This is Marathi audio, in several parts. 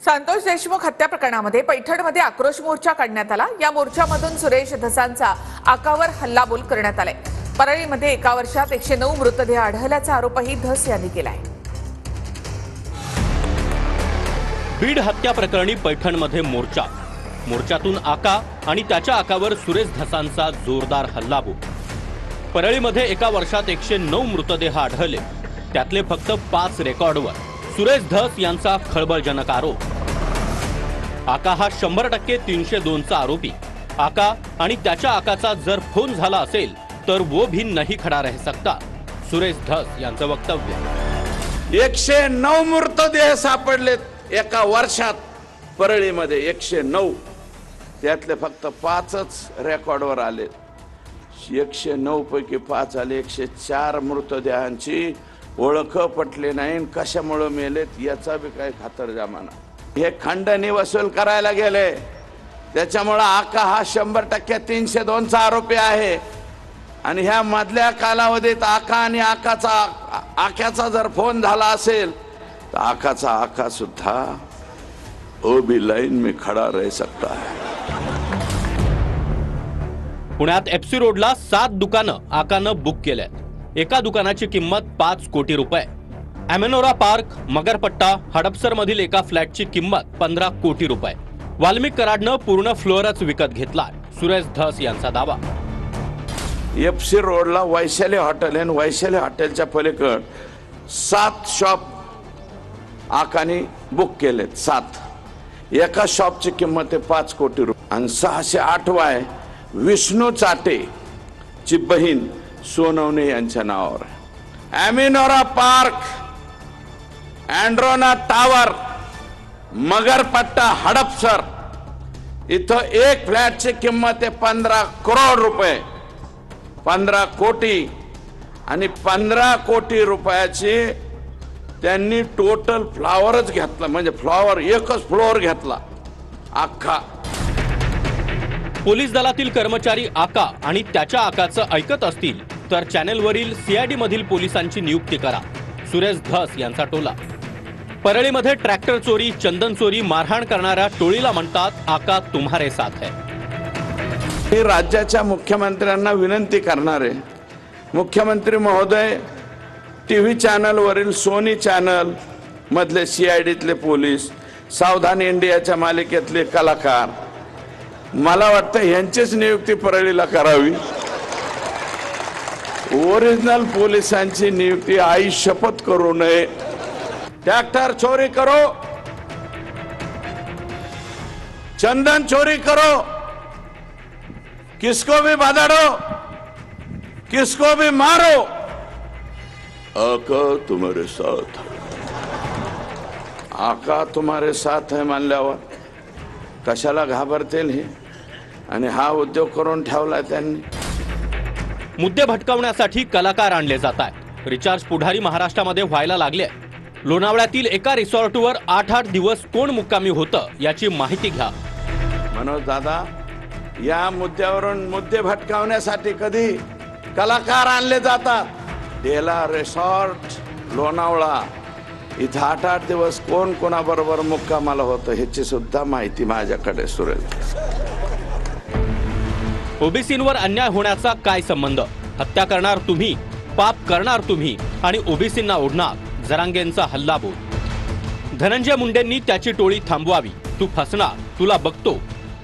संतोष देशमुख हत्या प्रकरणामध्ये पैठणमध्ये आक्रोश मोर्चा काढण्यात आला। या मोर्चामधून सुरेश धसांचा आकावर हल्लाबोल करण्यात आलाय। परळीमध्ये एका वर्षात 109 मृतदेह आढळल्याचा आरोपही धस यांनी केलाय। बीड हत्या प्रकरणी पैठणमध्ये मोर्चातून आका आणि त्याच्या आकावर सुरेश धसांचा जोरदार हल्लाबोल। परळीमध्ये एका वर्षात 109 मृतदेह आढळले, त्यातले फक्त 5 रेकॉर्डवर सुरेश धस यांचा खळबळजनक आरोप। आका हा 100% 302 चा आरोपी। आका आणि त्याच्या आकाचा जर फोन झाला असेल तर वो भी नहीं खड़ा रह सकता, सुरेश धस यांचं वक्तव्य। 109 मृतदेह सापडलेत एका वर्षात परळीमध्ये 109, त्यातले फक्त 5च रेकॉर्डवर आले। 109 पैकी 5 आले। 104 मृतदेहांची ओळख पटले नाही, कशामुळे मेलेत याचा बी काही खातरजमा नाही। हे खंडणी वसूल करायला गेले, त्याच्यामुळे आका हा 100% 302 चा आरोपी आहे। आणि ह्या मधल्या कालावधीत आका आणि आक्याचा जर फोन झाला असेल तर आकाचा आका सुद्धा ओ भी लाइन में खड़ा रह सकता है। पुण्यात एफसी रोडला 7 दुकानं आकानं बुक केल्यात। एका दुकानाची किंमत 5 कोटी रुपये। अमेनोरा पार्क, मगरपट्टा, हडपसर मधील एका फ्लॅटची किंमत 15 कोटी रुपये। वाल्मिक कराडनं पूर्ण फ्लोअरच विकत घेतला, सुरेश धस यांचा दावा। एफसी रोडला वैशाली हॉटेल आहे, वैशाली हॉटेलच्या पलीकड 7 शॉप आकाने बुक केलेत। 7 एका शॉपची किंमत आहे 5 कोटी रुपये। आणि 608 विष्णू चाटे ची बहीण सोनवणे यांच्या नावावर आहे। अमिनोरा पार्क, अँड्रोना टावर, मगरपट्टा, हडपसर इथं एक फ्लॅटची किंमत आहे 15 करोड रुपये, 15 कोटी। आणि 15 कोटी रुपयाची त्यांनी टोटल फ्लॉवरच घेतला, म्हणजे फ्लॉवर एकच फ्लोअर घेतला अख्खा। पोलीस दलातील कर्मचारी आका आणि त्याच्या आकाचं ऐकत असतील तर चॅनेलवरील सीआयडी मधील पोलिसांची नियुक्ती करा, सुरेश धस यांचा टोला। परळीमध्ये ट्रॅक्टर चोरी, चंदन चोरी, मारहाण करणाऱ्या टोळीला म्हणतात आका तुम्हारे साथ है। मी राज्याच्या मुख्यमंत्र्यांना विनंती करणार आहे, मुख्यमंत्री महोदय, टीव्ही चॅनलवरील सोनी चॅनल मधले सीआयडीतले पोलीस, सावधान इंडियाच्या मालिकेतले कलाकार, मला वाटतं यांचीच नियुक्ती परळीला करावी। ओरिजिनल पोलिसांची नियुक्ती आई शपथ करू नये। ट्रैक्टर चोरी करो, चंदन चोरी करो, किसको भी बधाड़ो, किसको भी मारो, आका तुम्हारे साथ, आका तुम्हारे साथ है मानल्यावर कशाला घाबरतील हे? आणि हा उद्योग करून ठेवला त्यांनी। मुद्दे भटकवण्यासाठी कलाकार आणले जात आहेत। रिचार्ज पुढारी महाराष्ट्रामध्ये व्हायला लागले। लोणावळ्यातील एका रिसॉर्टवर 8-8 दिवस कोण मुक्कामी होतं याची माहिती घ्या। मनोज दादा, या मुद्द्यावरून मुद्दे भटकावण्यासाठी कधी कलाकार आणले जातात। डेला रिसॉर्ट लोणावळा इथं 8-8 दिवस कोण कोणाबरोबर मुक्कामाला होतं ह्याची सुद्धा माहिती माझ्याकडे सुरेल। ओबीसींवर अन्याय होण्याचा काय संबंध? हत्या करणार तुम्ही, पाप करणार तुम्ही आणि ओबीसींना ओढणार, जरांगेंचा हल्लाबोल। धनंजय मुंडेंनी त्याची टोळी थांबवावी, तू फसणार, तुला बघतो।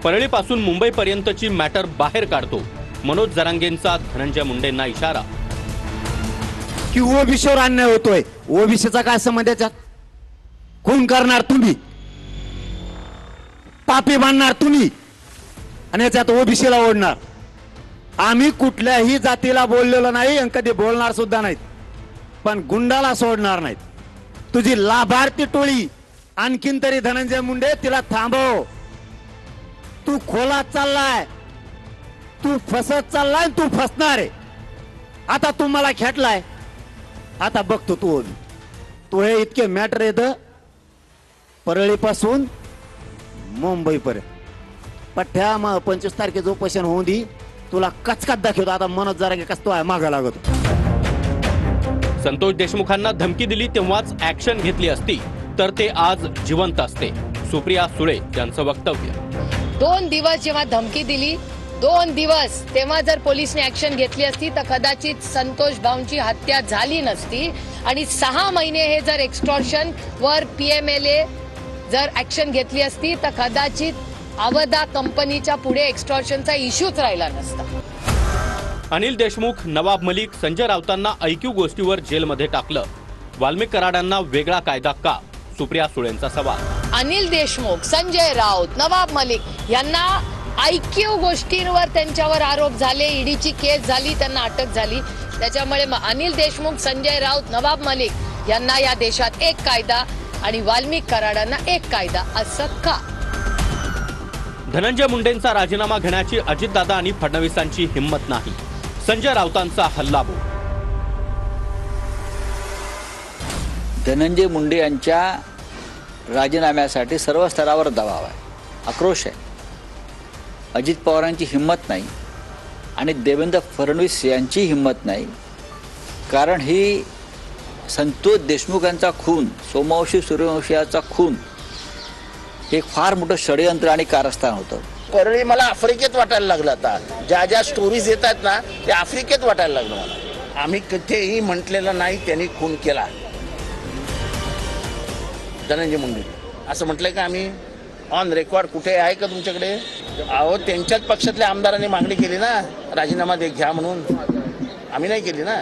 परळीपासून मुंबईपर्यंतची मॅटर बाहेर काढतो, मनोज जरांगेंचा धनंजय मुंडेंना इशारा। की ओबीसीवर अन्याय होतोय, ओबीसीचा काय संबंध त्याच्यात? खून करणार तुम्ही, पापी बांधणार तुम्ही आणि याच्यात ओबीसीला ओढणार। आम्ही कुठल्याही जातीला बोललेलो नाही आणि कधी बोलणार सुद्धा नाहीत, पण गुंडाला सोडणार नाहीत। तुझी लाभार्थी टोळी आणखीन तरी धनंजय मुंडे तिला थांबव। तू खोलात चाललाय, तू फसत चाललाय, तू फसणार आहे। आता तू मला खेटलाय, आता बघतो तू हे इतके मॅटर येत परळीपासून मुंबईपर्यंत। पठ्ठ्या 25 तारखेचं उपोषण होऊन दी, तुला कचकात दाखवतो। आता मनोज जरांगे कसतो आहे मागा लागतो। संतोष देशमुखांना धमकी दिली तेव्हाच ऍक्शन घेतली असती तर ते आज जिवंत असते, सुप्रिया सुळे यांचं वक्तव्य. 2 दिवस जेव्हा धमकी दिली, 2 दिवस तेव्हा जर पोलिसने ऍक्शन घेतली असती तर कदाचित संतोष भाऊंची हत्या झाली नसती. आणि 6 महिने हे जर एक्स्टॉर्शन वर PMLA जर ऍक्शन घेतली असती तर कदाचित अवधा कंपनीच्या पुढे एक्स्टॉर्शनचा इश्यूच राहिला नसता. अनिल देशमुख, नवाब मलिक, संजय राऊतांना ऐक्यू गोष्टीवर जेलमध्ये टाकलं. वाल्मिक कराडांना वेगळा कायदा का? सुप्रिया सुळेंचा सवाल. अनिल देशमुख, संजय राऊत, नवाब मलिक यांना IQ गोष्टींवर त्यांच्यावर आरोप झाले, ईडीची केस झाली, त्यांना अटक झाली. त्याच्यामुळे अनिल देशमुख, संजय राऊत, नवाब मलिक यांना या देशात एक कायदा आणि वाल्मिक कराडांना एक कायदा, असं का? धनंजय मुंडेंचा राजीनामा घेण्याची अजितदादा आणि फडणवीसांची हिंमत नाही. संजय राऊतांचा हल्लाबोल. धनंजय मुंडे यांच्या राजीनाम्यासाठी सर्व स्तरावर दबाव आहे, आक्रोश आहे. अजित पवारांची हिंमत नाही आणि देवेंद्र फडणवीस यांची हिंमत नाही. कारण ही संतोष देशमुख यांचा खून, सोमवंशी सूर्यवंशी याचा खून हे एक फार मोठं षडयंत्र आणि कारस्थान होतं. परळी मला आफ्रिकेत वाटायला लागलं. आता ज्या ज्या स्टोरीज येतात ना ते आफ्रिकेत वाटायला लागलं मला. आम्ही कुठेही म्हटलेलं नाही त्यांनी खून केला धनंजय मुंडे असं म्हटलंय का आम्ही? ऑन रेकॉर्ड कुठे आहे का तुमच्याकडे? अहो त्यांच्याच पक्षातल्या आमदारांनी मागणी केली ना राजीनामा घ्या म्हणून, आम्ही नाही केली ना.